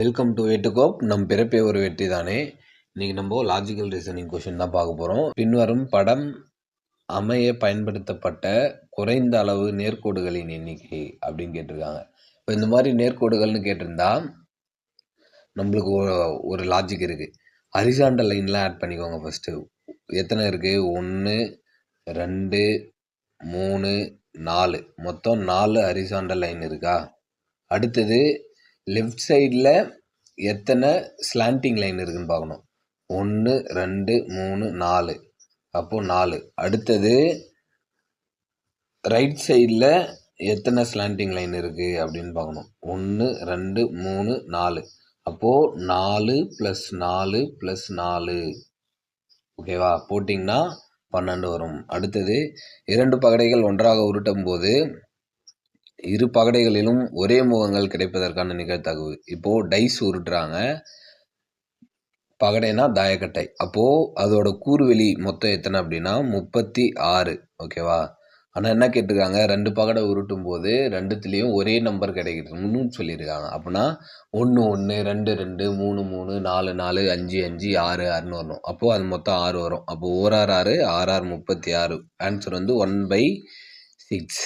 Welcome to வேட்டுகோப். நம் பிறப்பே ஒரு வெற்றி தானே. இன்னைக்கு நம்ம லாஜிக்கல் ரீசனிங் கொஷின் தான் பார்க்க போகிறோம். பின்வரும் படம் அமைய பயன்படுத்தப்பட்ட குறைந்த அளவு நேர்கோடுகளின் எண்ணிக்கை அப்படின்னு கேட்டிருக்காங்க. இப்போ இந்த மாதிரி நேர்கோடுகள்னு கேட்டிருந்தா நம்மளுக்கு ஒரு லாஜிக் இருக்குது. ஹரிசாண்டல் லைன்லாம் ஆட் பண்ணிக்கோங்க. ஃபஸ்ட்டு எத்தனை இருக்குது? 1 2 3 4 மொத்தம் 4 ஹரிசாண்டல் லைன் இருக்கா? அடுத்தது லெஃப்ட் சைடில் எத்தனை ஸ்லாண்டிங் லைன் இருக்குன்னு பார்க்கணும். 1 2 3 4, அப்போது 4. அடுத்தது ரைட் சைடில் எத்தனை ஸ்லாண்டிங் லைன் இருக்குது அப்படின்னு பார்க்கணும். 1 2 3 4, அப்போது 4 + 4 + 4. ஓகேவா? போட்டிங்கன்னா 12 வரும். அடுத்தது 2 பகடைகள் ஒன்றாக உருட்டும் போது இரு பகடைகளிலும் ஒரே முகங்கள் கிடைப்பதற்கான நிகழ்தகவு. இப்போது டைஸ் உருட்டுறாங்க. பகடைனா தாயக்கட்டை. அப்போது அதோட கூறுவெளி மொத்தம் எத்தனை அப்படின்னா 36. ஓகேவா? ஆனால் என்ன கேட்டிருக்காங்க, 2 பகடை உருட்டும் போது 2த்துலேயும் ஒரே நம்பர் கிடைக்கணும்னு சொல்லியிருக்காங்க. அப்படின்னா 1 1 2 2 3 3 4 4 5 5 6 6ன்னு வரணும். அப்போது அது மொத்தம் 6 வரும். அப்போது 1 6 6 6 36. ஆன்சர் வந்து 1/6.